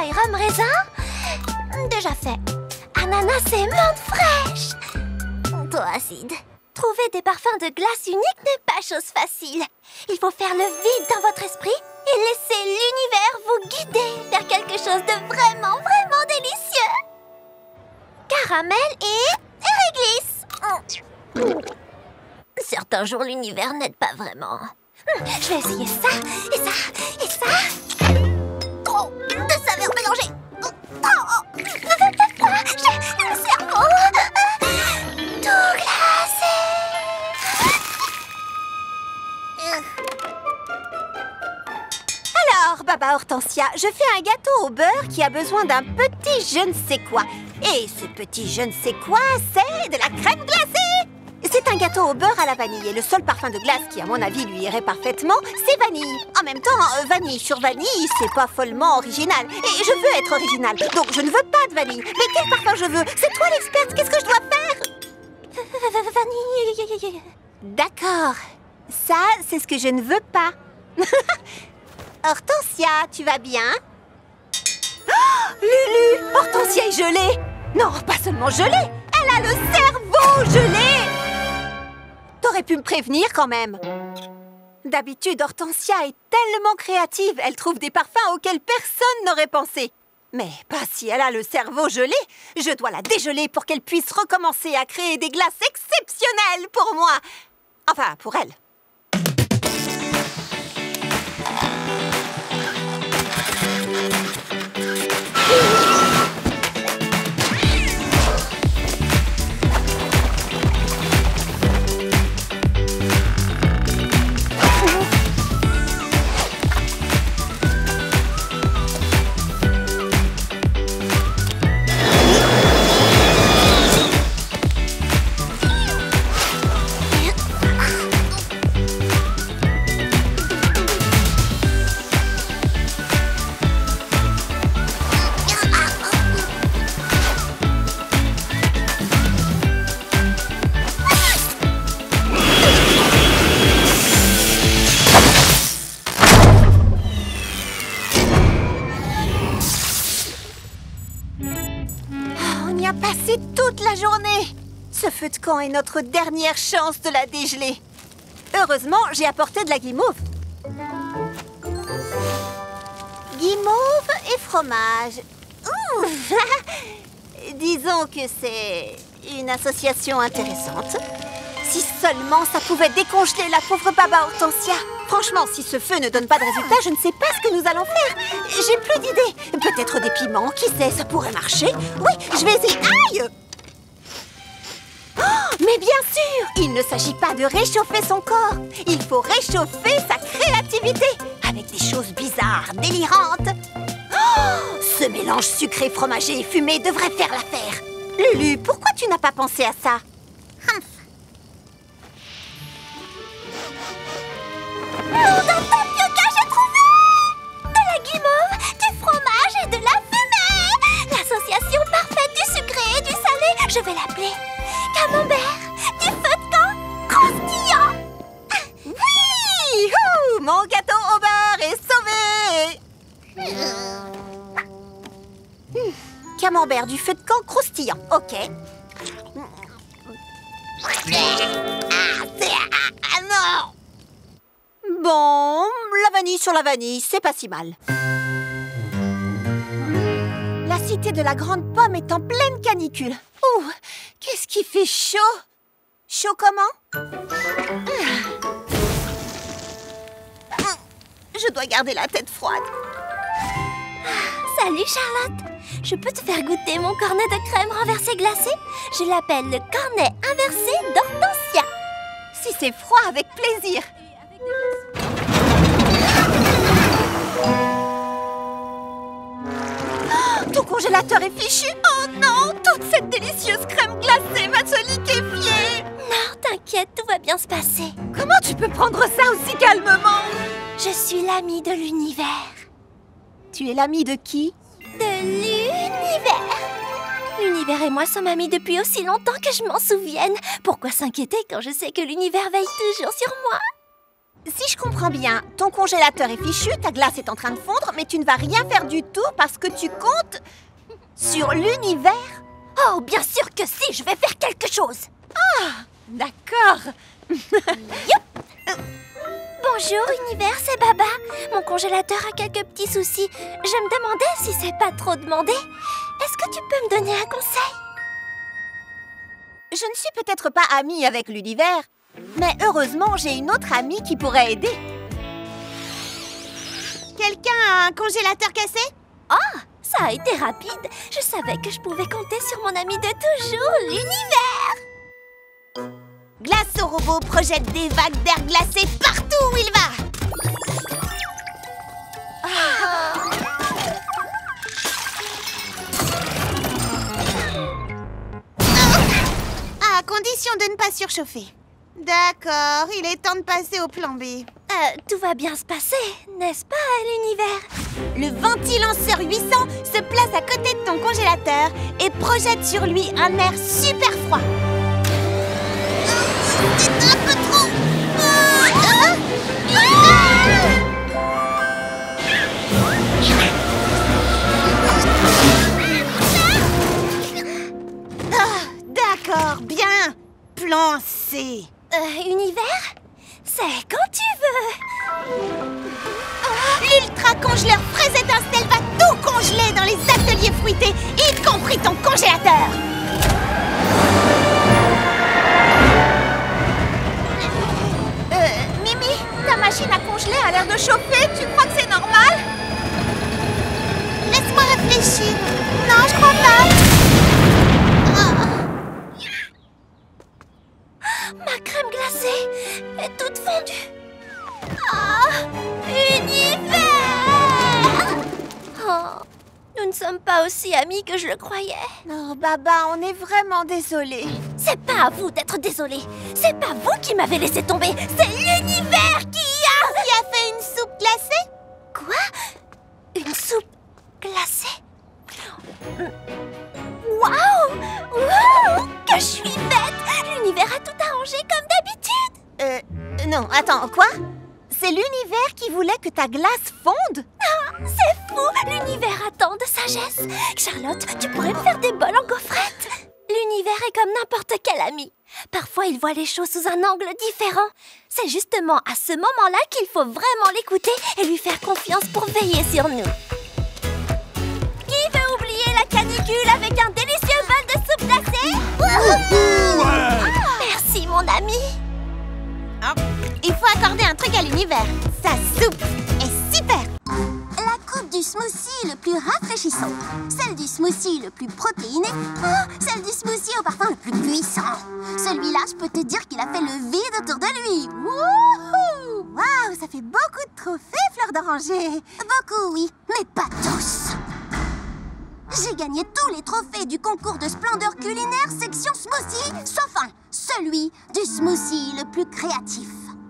et rhum raisin. Déjà fait. Ananas et menthe fraîche. Trop acide. Trouver des parfums de glace uniques n'est pas chose facile. Il faut faire le vide dans votre esprit et laisser l'univers vous guider vers quelque chose de vraiment, vraiment délicieux. Caramel et réglisse. Certains jours, l'univers n'aide pas vraiment. Je vais essayer ça, et ça, et ça. Trop de saveurs mélangées. J'ai le cerveau tout glacé. Alors, Baba Hortensia, je fais un gâteau au beurre qui a besoin d'un petit je ne sais quoi. Et ce petit je ne sais quoi, c'est de la crème glacée. C'est un gâteau au beurre à la vanille et le seul parfum de glace qui, à mon avis, lui irait parfaitement, c'est vanille. En même temps, vanille sur vanille, c'est pas follement original. Et je veux être original, donc je ne veux pas de vanille. Mais quel parfum je veux? C'est toi l'experte, qu'est-ce que je dois faire? Vanille. D'accord. Ça, c'est ce que je ne veux pas. Hortensia, tu vas bien? Oh, Lulu! Hortensia est gelée! Non, pas seulement gelée! Elle a le cerveau gelé! T'aurais pu me prévenir quand même. D'habitude, Hortensia est tellement créative, elle trouve des parfums auxquels personne n'aurait pensé. Mais pas si elle a le cerveau gelé. Je dois la dégeler pour qu'elle puisse recommencer à créer des glaces exceptionnelles pour moi. Enfin, pour elle. Passé toute la journée. Ce feu de camp est notre dernière chance de la dégeler. Heureusement, j'ai apporté de la guimauve. Guimauve et fromage. Ouh. Disons que c'est une association intéressante. Si seulement ça pouvait décongeler la pauvre Baba Hortensia. Franchement, si ce feu ne donne pas de résultat, je ne sais pas ce que nous allons faire. J'ai plus d'idées. Peut-être des piments, qui sait, ça pourrait marcher. Oui, je vais essayer. Aïe! Oh, mais bien sûr, il ne s'agit pas de réchauffer son corps. Il faut réchauffer sa créativité avec des choses bizarres, délirantes. Oh, ce mélange sucré, fromagé et fumé devrait faire l'affaire. Lulu, pourquoi tu n'as pas pensé à ça? Nom d'un tapioca, j'ai trouvé! De la guimauve, du fromage et de la fumée! L'association parfaite du sucré et du salé, je vais l'appeler camembert, du feu de camp, croustillant! Oui! Ouh, mon gâteau au beurre est sauvé! Camembert, du feu de camp, croustillant, ok. Ah non! Bon, la vanille sur la vanille, c'est pas si mal. La cité de la Grande Pomme est en pleine canicule. Ouh, qu'est-ce qui fait chaud? Chaud comment? Je dois garder la tête froide. Salut Charlotte! Je peux te faire goûter mon cornet de crème renversée glacée? Je l'appelle le cornet inversé d'Hortensia. Si c'est froid, avec plaisir. Oh, ton congélateur est fichu. Oh non, toute cette délicieuse crème glacée va se liquéfier. Non, t'inquiète, tout va bien se passer. Comment tu peux prendre ça aussi calmement? Je suis l'amie de l'univers. Tu es l'amie de qui? De l'univers. L'univers et moi sommes amis depuis aussi longtemps que je m'en souvienne. Pourquoi s'inquiéter quand je sais que l'univers veille toujours sur moi? Si je comprends bien, ton congélateur est fichu, ta glace est en train de fondre, mais tu ne vas rien faire du tout parce que tu comptes sur l'univers. Oh, bien sûr que si, je vais faire quelque chose. D'accord. Bonjour, univers, c'est Baba. Mon congélateur a quelques petits soucis. Je me demandais si c'est pas trop demandé. Est-ce que tu peux me donner un conseil? Je ne suis peut-être pas amie avec l'univers, mais heureusement, j'ai une autre amie qui pourrait aider. Quelqu'un a un congélateur cassé? Ah, ça a été rapide. Je savais que je pouvais compter sur mon ami de toujours, l'univers. Glace au robot projette des vagues d'air glacé partout où il va. À condition de ne pas surchauffer. D'accord, il est temps de passer au plan B. Tout va bien se passer, n'est-ce pas, l'univers? Le ventilanceur 800 se place à côté de ton congélateur et projette sur lui un air super froid. C'est un peu trop... D'accord, bien. Plan C. Univers? C'est quand tu veux. L'ultra-congeleur fraise étincelle va tout congeler dans les ateliers fruités, y compris ton congélateur. Mimi, ta machine à congeler a l'air de chauffer. Tu crois que c'est normal? Laisse-moi réfléchir. Non, je crois pas. Ma crème glacée est toute fondue. Ah, univers! Oh, nous ne sommes pas aussi amis que je le croyais. Non, Baba, on est vraiment désolés. C'est pas à vous d'être désolé. C'est pas vous qui m'avez laissé tomber. C'est l'univers qui a fait une soupe glacée? Quoi? Une soupe glacée? Waouh! Wow! Que je suis bête! L'univers a tout arrangé comme d'habitude! Non, attends, quoi? C'est l'univers qui voulait que ta glace fonde? Ah, c'est fou! L'univers a tant de sagesse! Charlotte, tu pourrais me faire des bols en gaufrette? L'univers est comme n'importe quel ami. Parfois, il voit les choses sous un angle différent. C'est justement à ce moment-là qu'il faut vraiment l'écouter et lui faire confiance pour veiller sur nous. Qui veut oublier la canicule avec un délicieux bol de soupe glacée? Merci, mon ami. Il faut accorder un truc à l'univers. Sa soupe est super. La coupe du smoothie le plus rafraîchissant, celle du smoothie le plus protéiné, celle du smoothie au parfum le plus puissant. Celui-là, je peux te dire qu'il a fait le vide autour de lui. Wouhou! Waouh, ça fait beaucoup de trophées, Fleur d'Oranger. Beaucoup, oui, mais pas tous. J'ai gagné tous les trophées du concours de splendeur culinaire section smoothie, sauf un, celui du smoothie le plus créatif.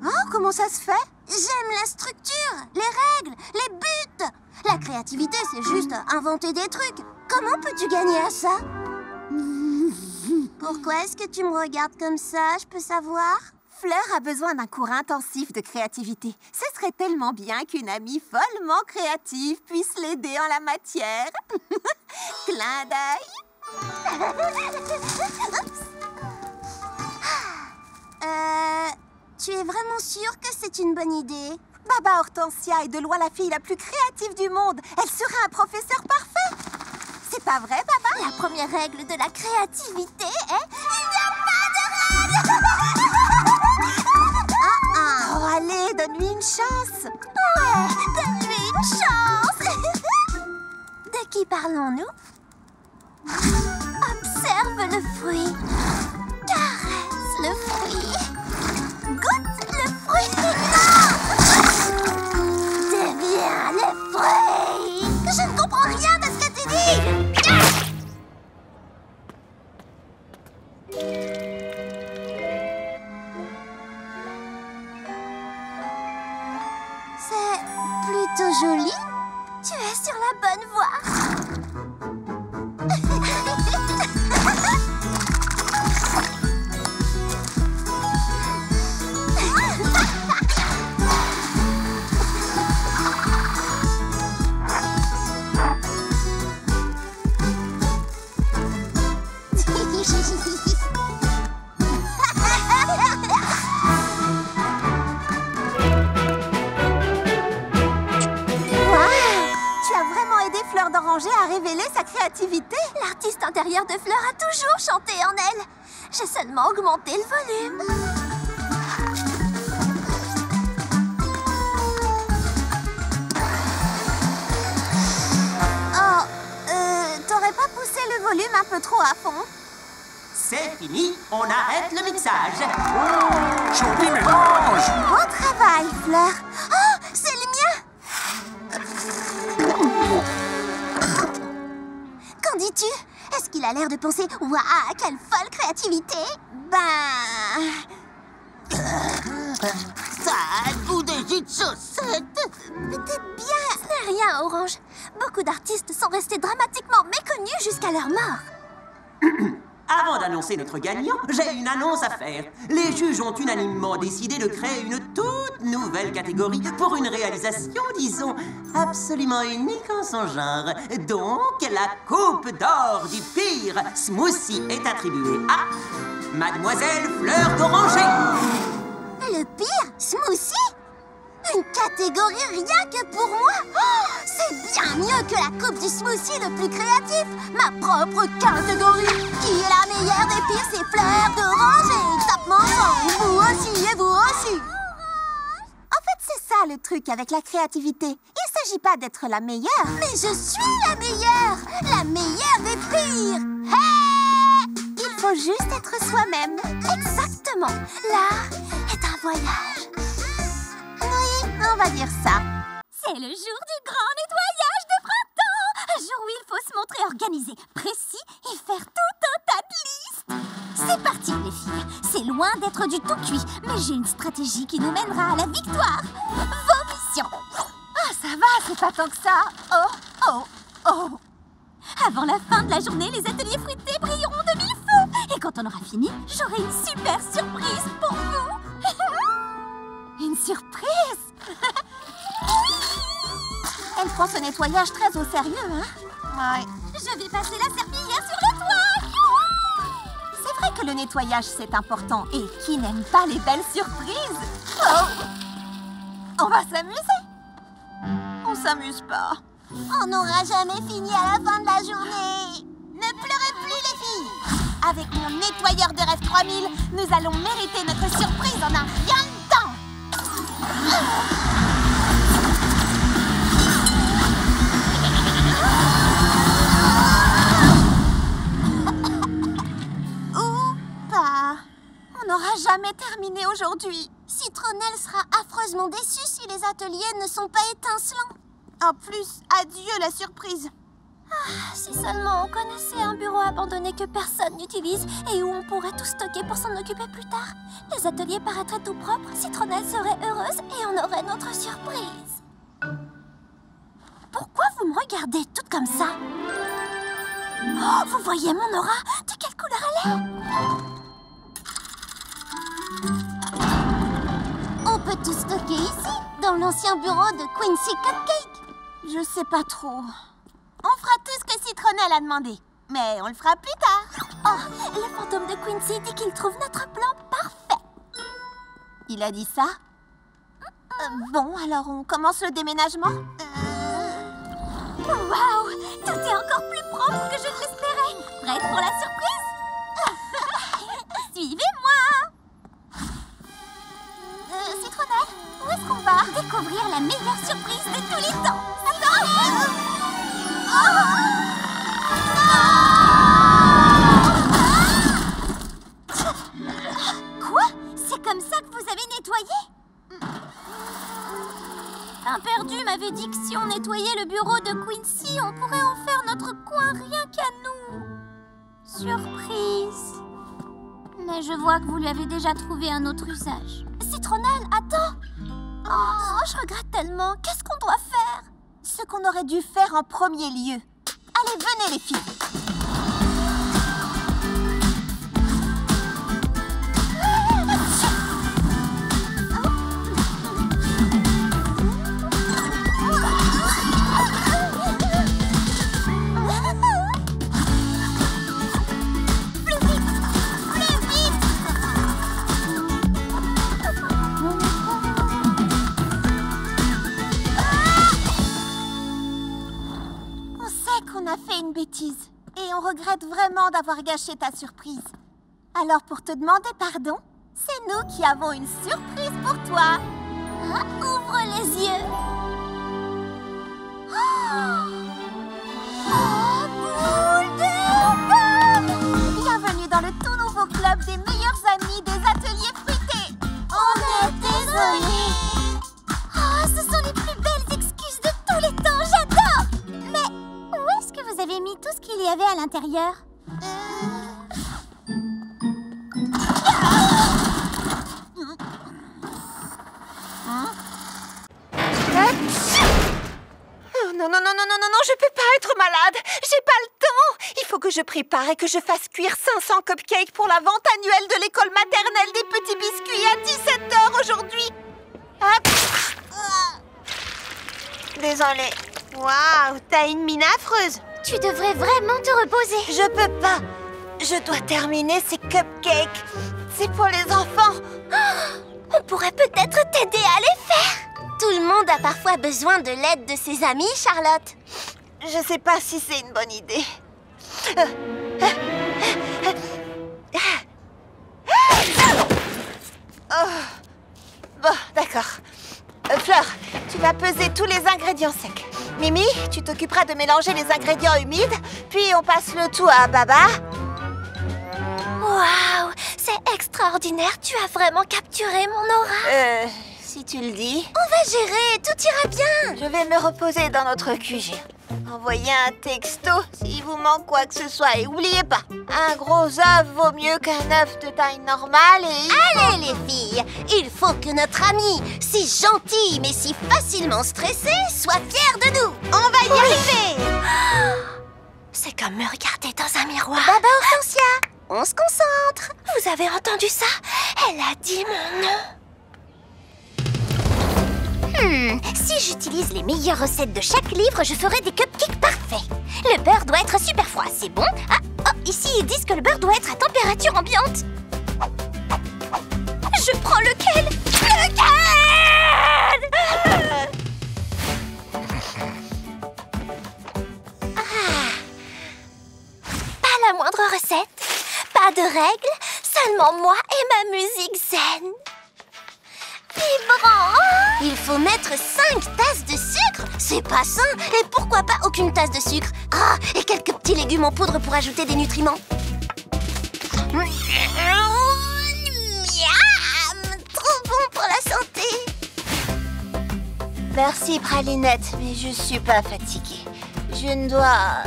Oh, comment ça se fait? J'aime la structure, les règles, les buts. La créativité, c'est juste inventer des trucs. Comment peux-tu gagner à ça? Pourquoi est-ce que tu me regardes comme ça, je peux savoir? Fleur a besoin d'un cours intensif de créativité. Ce serait tellement bien qu'une amie follement créative puisse l'aider en la matière. Clin d'œil. Tu es vraiment sûre que c'est une bonne idée? Baba Hortensia est de loin la fille la plus créative du monde. Elle sera un professeur parfait. C'est pas vrai, Baba? La première règle de la créativité est... Il n'y a pas de règle! Oh, allez, donne-lui une chance. Ouais, donne-lui une chance. De qui parlons-nous? Observe le fruit. Caresse le fruit. Goûte le fruit. Deviens le fruit. Je ne comprends rien de ce que tu dis. C'est plutôt joli. Tu es sur la bonne voie. fleur d'oranger a révélé sa créativité. L'artiste intérieur de Fleur a toujours chanté en elle. J'ai seulement augmenté le volume. Oh, t'aurais pas poussé le volume un peu trop à fond? C'est fini, on arrête le mixage. Oh, joli mélange. Bon travail, Fleur. Oh, c'est le mien. Qu'en dis-tu? Est-ce qu'il a l'air de penser « Waouh, quelle folle créativité !» Ben... Ça a le goût de jus de chaussette. Peut-être bien. Ce n'est rien, Orange. Beaucoup d'artistes sont restés dramatiquement méconnus jusqu'à leur mort. Avant d'annoncer notre gagnant, j'ai une annonce à faire. Les juges ont unanimement décidé de créer une toute nouvelle catégorie pour une réalisation, disons, absolument unique en son genre. Donc, la coupe d'or du pire smoothie est attribuée à Mademoiselle Fleur d'Oranger. Le pire? Smoothie? Une catégorie rien que pour moi? Oh, c'est bien mieux que la coupe du smoothie le plus créatif. Ma propre catégorie. Qui est la meilleure des pires? C'est Fleur d'Oranger. Tapement ensemble. Vous aussi et vous aussi. En fait, c'est ça le truc avec la créativité. Il s'agit pas d'être la meilleure. Mais je suis la meilleure. La meilleure des pires. Hey! Il faut juste être soi-même. Exactement. L'art est un voyage. Oui, on va dire ça. C'est le jour du grand nettoyage de printemps. Un jour où il faut se montrer organisé, précis et faire tout un tas de listes. C'est parti, les filles. C'est loin d'être du tout cuit, mais j'ai une stratégie qui nous mènera à la victoire. Vos missions. Ah, ça va, c'est pas tant que ça. Oh, oh, oh. Avant la fin de la journée, les ateliers fruités brilleront de mille feux. Et quand on aura fini, j'aurai une super surprise pour vous. Une surprise? Elle prend ce nettoyage très au sérieux, hein? Ouais. Je vais passer la serpillière sur le toit. C'est vrai que le nettoyage, c'est important. Et qui n'aime pas les belles surprises? Oh! On va s'amuser? On s'amuse pas. On n'aura jamais fini à la fin de la journée. Ne pleurez plus, les filles. Avec mon nettoyeur de rêve 3000, nous allons mériter notre surprise en un rien de temps. Ou pas. On n'aura jamais terminé aujourd'hui. Citronnelle sera affreusement déçue si les ateliers ne sont pas étincelants. En plus, adieu la surprise. Si seulement on connaissait un bureau abandonné que personne n'utilise et où on pourrait tout stocker pour s'en occuper plus tard. Les ateliers paraîtraient tout propres, Citronnelle serait heureuse et on aurait notre surprise. Pourquoi vous me regardez toute comme ça? Oh, vous voyez mon aura? De quelle couleur elle est? On peut tout stocker ici, dans l'ancien bureau de Quincy Cupcake. Je sais pas trop. On fera tout ce que Citronnelle a demandé. Mais on le fera plus tard. Oh, le fantôme de Quincy dit qu'il trouve notre plan parfait. Il a dit ça? Bon, alors on commence le déménagement? Waouh! Tout est encore plus propre que je ne l'espérais. Prête pour la surprise? Suivez-moi! Citronnelle, où est-ce qu'on va? Découvrir la meilleure surprise de tous les temps. Quoi? C'est comme ça que vous avez nettoyé? Un perdu m'avait dit que si on nettoyait le bureau de Quincy, on pourrait en faire notre coin rien qu'à nous. Surprise. Mais je vois que vous lui avez déjà trouvé un autre usage. Citronnelle, attends! Oh, je regrette tellement. Qu'est-ce qu'on doit faire? Ce qu'on aurait dû faire en premier lieu. Allez, venez les filles. On vrai qu'on a fait une bêtise. Et on regrette vraiment d'avoir gâché ta surprise. Alors pour te demander pardon, c'est nous qui avons une surprise pour toi. Ah, ouvre les yeux. Boule de gomme! Bienvenue dans le tout nouveau club des meilleurs amis des ateliers fruités. On est désolés. Oh, ce sont les plus belles excuses de tous les temps, j'adore! Mais où est-ce que vous avez mis tout ce qu'il y avait à l'intérieur? Non, non, non, non, non, non, non, je peux pas être malade. J'ai pas le temps. Il faut que je prépare et que je fasse cuire 500 cupcakes pour la vente annuelle de l'école maternelle des petits biscuits à 17h aujourd'hui. Hop. Désolée. Waouh, t'as une mine affreuse. Tu devrais vraiment te reposer. Je peux pas. Je dois terminer ces cupcakes. C'est pour les enfants. On pourrait peut-être t'aider à les faire. Tout le monde a parfois besoin de l'aide de ses amis, Charlotte. Je sais pas si c'est une bonne idée. Bon, d'accord. Fleur, tu vas peser tous les ingrédients secs. Mimi, tu t'occuperas de mélanger les ingrédients humides, puis on passe le tout à Baba. Waouh, c'est extraordinaire. Tu as vraiment capturé mon aura. Si tu le dis. On va gérer, tout ira bien. Je vais me reposer dans notre QG. Envoyez un texto s'il vous manque quoi que ce soit. Et n'oubliez pas, un gros œuf vaut mieux qu'un œuf de taille normale et... Allez les filles, il faut que notre amie, si gentille mais si facilement stressée, soit fière de nous. On va y arriver. C'est comme me regarder dans un miroir. Baba Hortensia, on se concentre. Vous avez entendu ça? Elle a dit mon nom. Si j'utilise les meilleures recettes de chaque livre, je ferai des cupcakes parfaits. Le beurre doit être super froid, c'est bon? Ah, oh, ici ils disent que le beurre doit être à température ambiante. Je prends lequel? Pas la moindre recette, pas de règles, seulement moi et ma musique zen. Vibrant! Il faut mettre 5 tasses de sucre. C'est pas sain. Et pourquoi pas aucune tasse de sucre? Ah, et quelques petits légumes en poudre pour ajouter des nutriments. Miam! Trop bon pour la santé. Merci Pralinette, mais je suis pas fatiguée. Je ne dois...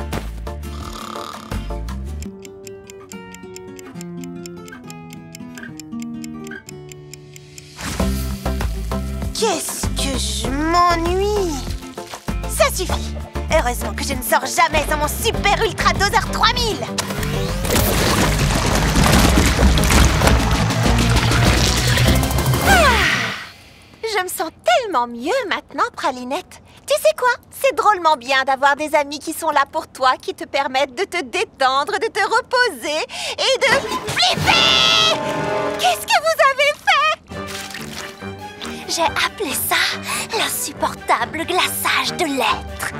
Qu'est-ce que je m'ennuie! Ça suffit! Heureusement que je ne sors jamais dans mon super ultra doseur 3000! Je me sens tellement mieux maintenant, Pralinette. Tu sais quoi? C'est drôlement bien d'avoir des amis qui sont là pour toi, qui te permettent de te détendre, de te reposer et de flipper! Qu'est-ce que vous avez fait? J'ai appelé ça l'insupportable glaçage de l'être.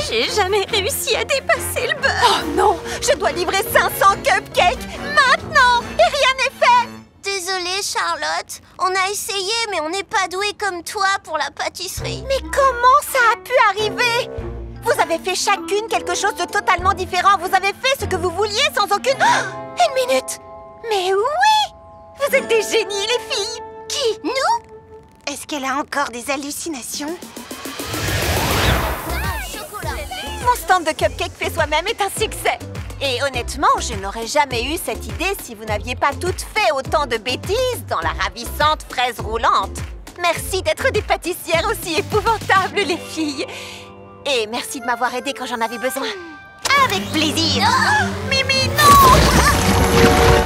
J'ai jamais réussi à dépasser le beurre. Oh non! Je dois livrer 500 cupcakes maintenant! Et rien n'est fait! Désolée, Charlotte. On a essayé, mais on n'est pas doué comme toi pour la pâtisserie. Mais comment ça a pu arriver? Vous avez fait chacune quelque chose de totalement différent. Vous avez fait ce que vous vouliez sans aucune... Oh, une minute! Mais oui! Vous êtes des génies, les filles! Qui? Nous? Est-ce qu'elle a encore des hallucinations? Mon stand de cupcake fait soi-même est un succès! Et honnêtement, je n'aurais jamais eu cette idée si vous n'aviez pas toutes fait autant de bêtises dans la ravissante fraise roulante. Merci d'être des pâtissières aussi épouvantables, les filles! Et merci de m'avoir aidée quand j'en avais besoin. Avec plaisir! Mimi, non!